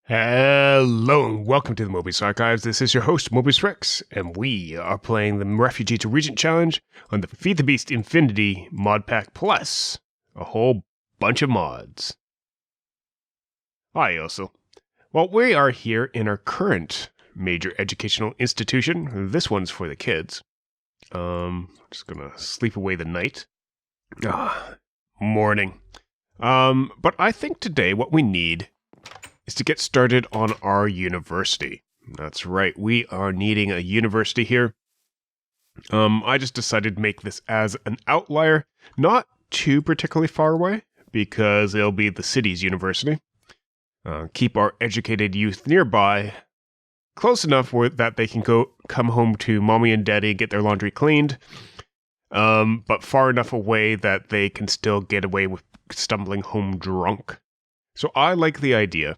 Hello and welcome to the Mobius Archives. This is your host, Mobius Rex, and we are playing the Refugee to Regent challenge on the FTB Infinity Modpack Plus. A whole bunch of mods. Hi, also. Well, we are here in our current major educational institution. This one's for the kids. Just gonna sleep away the night. Morning. But I think today what we need is to get started on our university. That's right, we are needing a university here. I just decided to make this as an outlier, not too particularly far away, because it'll be the city's university. Keep our educated youth nearby, close enough that they can come home to mommy and daddy, get their laundry cleaned, but far enough away that they can still get away with stumbling home drunk. So I like the idea.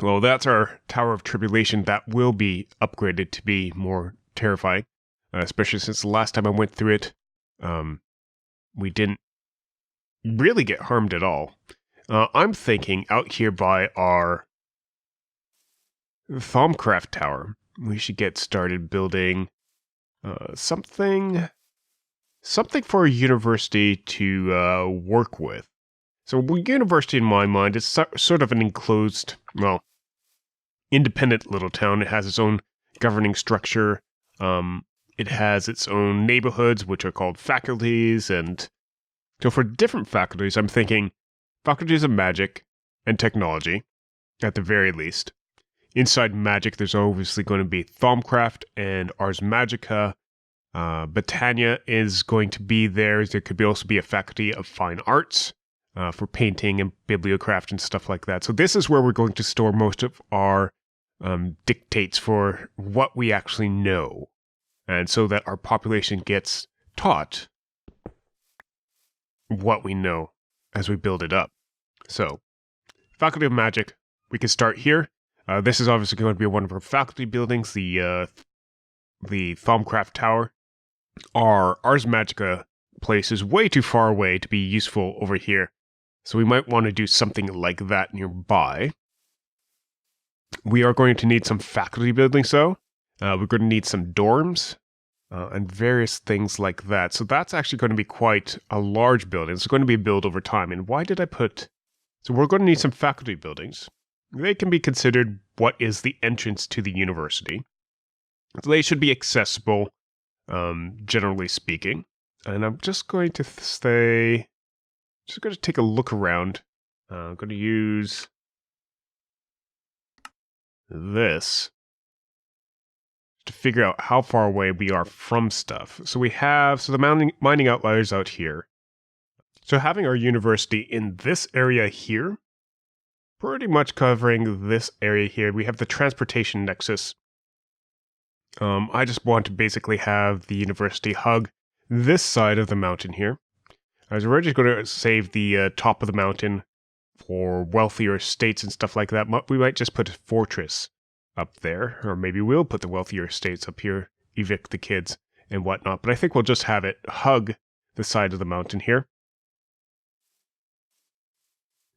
Well, that's our Tower of Tribulation that will be upgraded to be more terrifying, especially since the last time I went through it, we didn't really get harmed at all. I'm thinking out here by our Thaumcraft Tower, we should get started building something for a university to work with. So university, in my mind, is sort of an enclosed, well, independent little town. It has its own governing structure. It has its own neighborhoods, which are called faculties. And so for different faculties, I'm thinking faculties of magic and technology, at the very least. Inside magic, there's obviously going to be Thaumcraft and Ars Magica. Botania is going to be there. There could also be a faculty of fine arts. For painting and bibliocraft and stuff like that. So this is where we're going to store most of our dictates for what we actually know. And so that our population gets taught what we know as we build it up. So, Faculty of Magic, we can start here. This is obviously going to be one of our faculty buildings, the Thaumcraft Tower. Our Ars Magica place is way too far away to be useful over here. So we might want to do something like that nearby. We are going to need some faculty buildings, though. We're going to need some dorms and various things like that. So that's actually going to be quite a large building. It's going to be built over time. And why did I put... So we're going to need some faculty buildings. They can be considered what is the entrance to the university. So they should be accessible, generally speaking. And I'm just going to say... Just going to take a look around. I'm going to use this to figure out how far away we are from stuff. So the mining outliers out here. So having our university in this area here, pretty much covering this area here. We have the transportation nexus. I just want to basically have the university hug this side of the mountain here. As we're just going to save the top of the mountain for wealthier states and stuff like that. We might just put a fortress up there, or maybe we'll put the wealthier states up here, evict the kids and whatnot. But I think we'll just have it hug the side of the mountain here.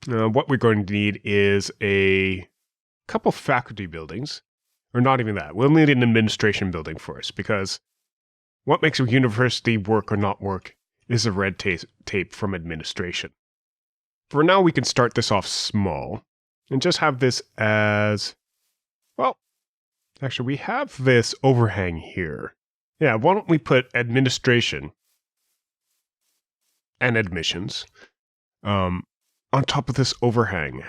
What we're going to need is a couple faculty buildings, or not even that. We'll need an administration building first, because what makes a university work or not work is a red tape from administration. For now, we can start this off small and just have this as, well, actually, we have this overhang here. Yeah, why don't we put administration and admissions on top of this overhang,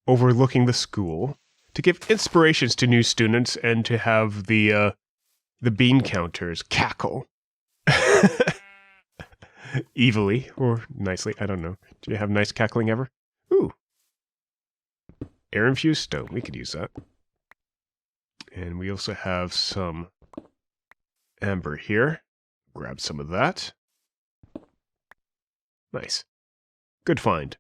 overlooking the school, to give inspirations to new students and to have the bean counters cackle. Evilly or nicely, I don't know. Do you have nice cackling ever? Ooh. Air infused stone, we could use that. And we also have some amber here. Grab some of that. Nice. Good find.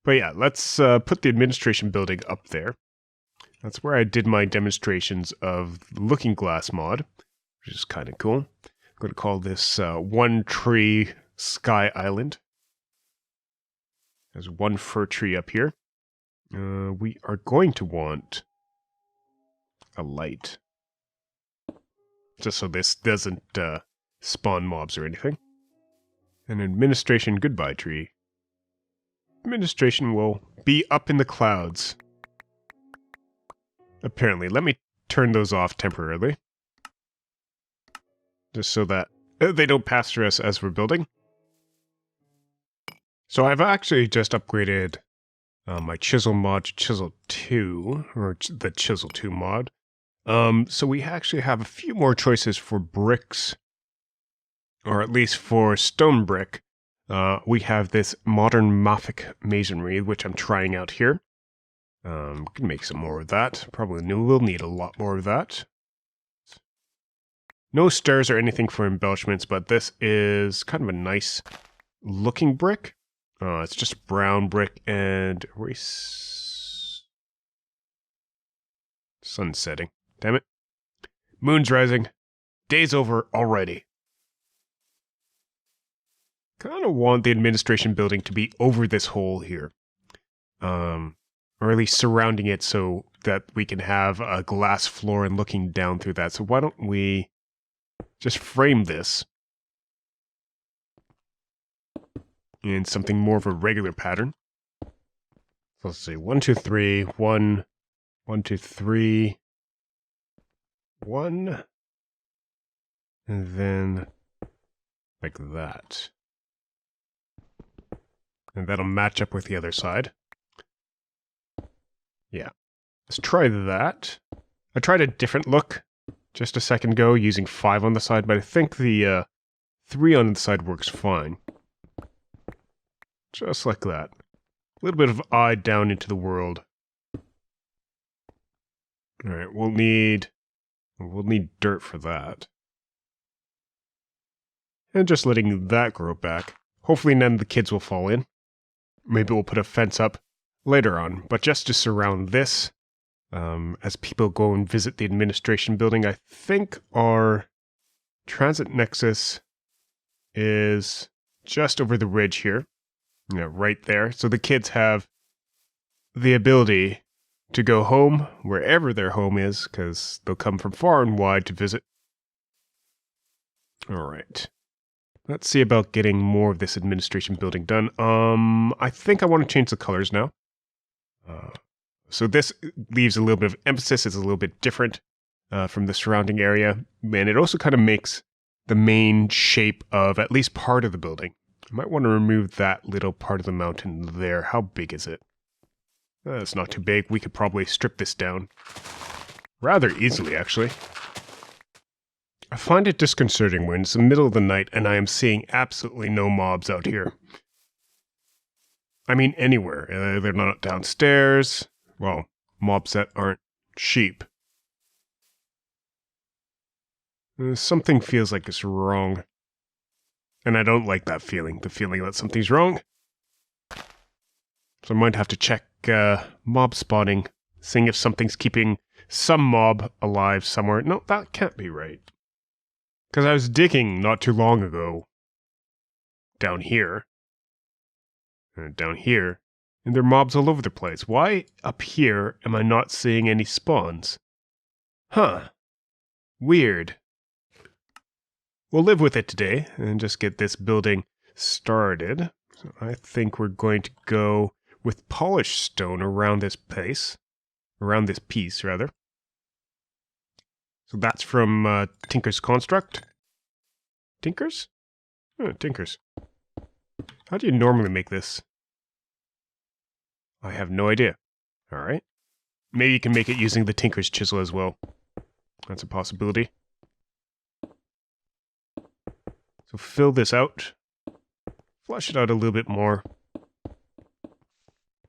But yeah, let's put the administration building up there. That's where I did my demonstrations of the Looking Glass mod, which is kind of cool. I'm going to call this One Tree Sky Island. There's one fir tree up here. We are going to want a light. Just so this doesn't spawn mobs or anything. An administration goodbye tree. Administration will be up in the clouds. Apparently. Let me turn those off temporarily. Just so that they don't pass through us as we're building. So I've actually just upgraded my chisel mod to chisel 2, or the chisel 2 mod. So we actually have a few more choices for bricks, or at least for stone brick. We have this modern Moffic masonry, which I'm trying out here. Can make some more of that. Probably we'll need a lot more of that. No stairs or anything for embellishments, but this is kind of a nice looking brick. It's just brown brick and sun's setting. Damn it. Moon's rising. Day's over already. Kind of want the administration building to be over this hole here. Or at least surrounding it so that we can have a glass floor and looking down through that. So why don't we just frame this in something more of a regular pattern. So let's see, 1, 2, 3, 1, 1, 2, 3, 1, and then like that. And that'll match up with the other side. Yeah. Let's try that. I tried a different look just a second ago using 5 on the side, but I think the 3 on the side works fine. Just like that. A little bit of eye down into the world. Alright, we'll need dirt for that. And just letting that grow back. Hopefully none of the kids will fall in. Maybe we'll put a fence up later on, but just to surround this, as people go and visit the administration building. I think our transit nexus is just over the ridge here. Yeah, right there. So the kids have the ability to go home wherever their home is, because they'll come from far and wide to visit. Alright. Let's see about getting more of this administration building done. I think I want to change the colors now. So this leaves a little bit of emphasis. It's a little bit different from the surrounding area. And it also kind of makes the main shape of at least part of the building. I might want to remove that little part of the mountain there. How big is it? It's not too big. We could probably strip this down rather easily, actually. I find it disconcerting when it's the middle of the night and I am seeing absolutely no mobs out here. I mean, anywhere. They're not downstairs. Well, mobs that aren't sheep. Something feels like it's wrong. And I don't like that feeling, the feeling that something's wrong. So I might have to check mob spawning, seeing if something's keeping some mob alive somewhere. No, that can't be right. Because I was digging not too long ago down here, and there are mobs all over the place. Why up here am I not seeing any spawns? Huh. Weird. We'll live with it today and just get this building started. So I think we're going to go with polished stone around this piece, rather. So that's from Tinker's Construct. Tinkers? Oh, Tinkers. How do you normally make this? I have no idea. Alright. Maybe you can make it using the Tinker's Chisel as well. That's a possibility. So fill this out. Flush it out a little bit more.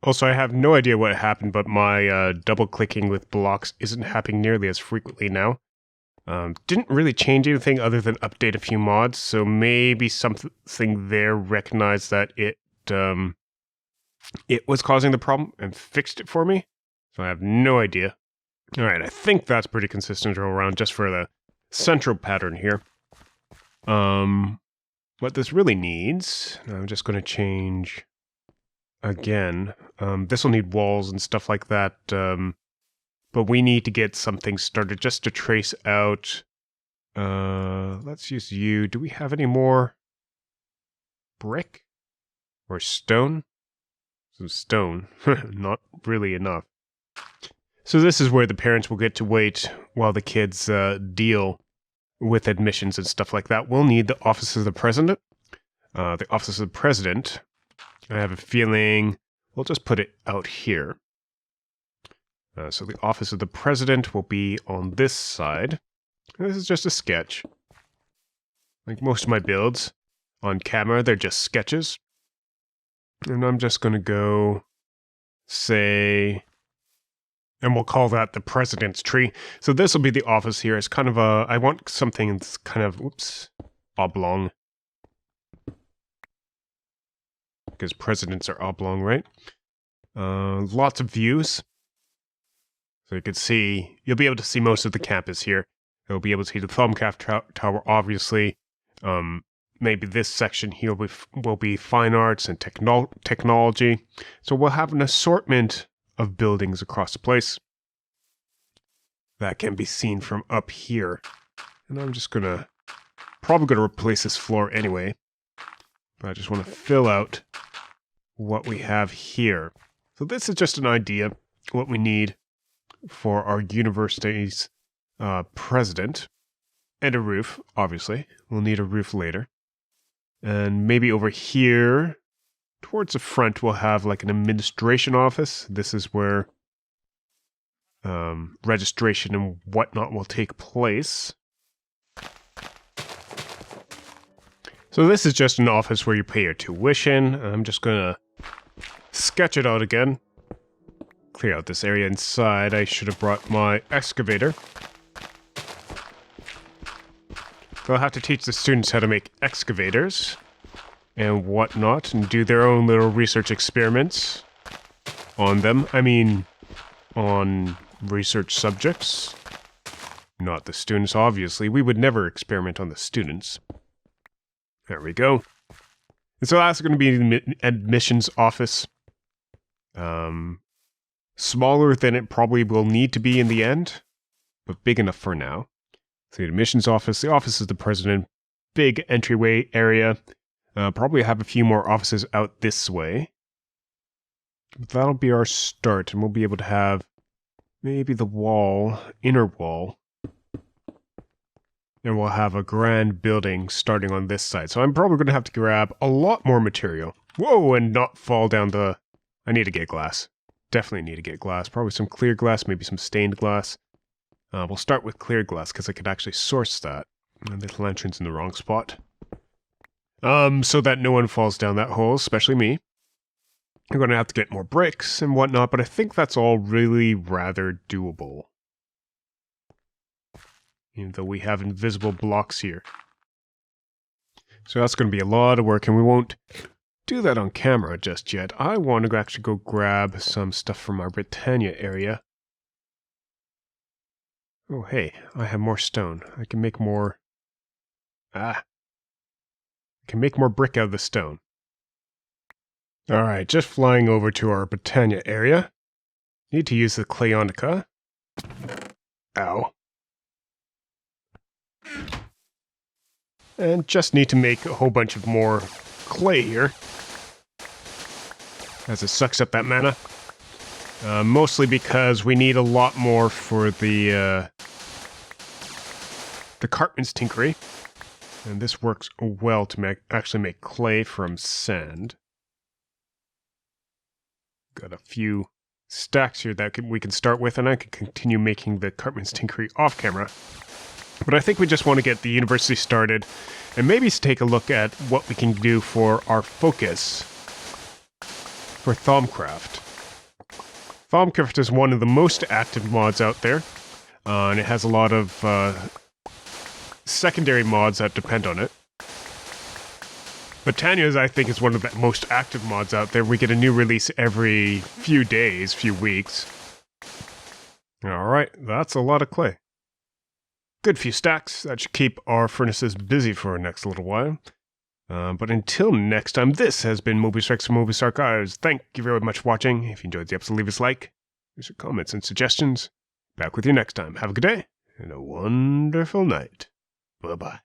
Also, I have no idea what happened, but my double-clicking with blocks isn't happening nearly as frequently now. Didn't really change anything other than update a few mods, so maybe something there recognized that it was causing the problem and fixed it for me. So I have no idea. Alright, I think that's pretty consistent all around just for the central pattern here. What this really needs, I'm just going to change again. This will need walls and stuff like that. But we need to get something started just to trace out. Let's use you. Do we have any more brick or stone? Some stone. Not really enough. So this is where the parents will get to wait while the kids deal with admissions and stuff like that. We'll need the office of the president. The office of the president, I have a feeling we'll just put it out here. So the office of the president will be on this side. This is just a sketch. Like most of my builds on camera, they're just sketches. And I'm just going to go say, and we'll call that the president's tree. So this will be the office here. It's kind of a, I want something that's kind of, oblong. Because presidents are oblong, right? Lots of views. So you can see, you'll be able to see most of the campus here. You'll be able to see the Thumbcraft Tower, obviously. Maybe this section here will be fine arts and technology. So we'll have an assortment of buildings across the place that can be seen from up here. And I'm just probably gonna replace this floor anyway. But I just want to fill out what we have here. So this is just an idea, what we need for our university's president. And a roof, obviously. We'll need a roof later. And maybe over here, towards the front, we'll have like an administration office. This is where registration and whatnot will take place. So this is just an office where you pay your tuition. I'm just gonna sketch it out again. Clear out this area inside. I should have brought my excavator. So I'll have to teach the students how to make excavators and whatnot and do their own little research experiments on them. I mean, on research subjects. Not the students, obviously. We would never experiment on the students. There we go. And so that's going to be the admissions office. Smaller than it probably will need to be in the end, but big enough for now. So the admissions office, the office of the president, big entryway area. Probably have a few more offices out this way. But that'll be our start, and we'll be able to have maybe the wall, inner wall. And we'll have a grand building starting on this side. So I'm probably going to have to grab a lot more material. Whoa, and not fall down the... I need to get glass. Definitely need to get glass. Probably some clear glass, maybe some stained glass. We'll start with clear glass, because I could actually source that. And this lantern's in the wrong spot. So that no one falls down that hole, especially me. I'm going to have to get more bricks and whatnot, but I think that's all really rather doable. Even though we have invisible blocks here. So that's going to be a lot of work, and we won't do that on camera just yet. I want to actually go grab some stuff from our Britannia area. Oh, hey, I have more stone. I can make more... I can make more brick out of the stone. Alright, just flying over to our Britannia area. Need to use the Clayonica. Ow. And just need to make a whole bunch of more clay here. As it sucks up that mana. Mostly because we need a lot more for the Cartman's Tinkery. And this works well to actually make clay from sand. Got a few stacks here that we can start with, and I can continue making the Cartman's Tinkery off camera. But I think we just want to get the university started, and maybe take a look at what we can do for our focus for Thumbcraft. Thumbcraft is one of the most active mods out there, and it has a lot of secondary mods that depend on it. Britannia's, I think, is one of the most active mods out there. We get a new release every few days, few weeks. Alright, that's a lot of clay. Good few stacks. That should keep our furnaces busy for our next little while. But until next time, this has been Mobius Rex from Mobius Archives. Thank you very much for watching. If you enjoyed the episode, leave us a like. Leave your comments and suggestions. Back with you next time. Have a good day and a wonderful night. Bye-bye.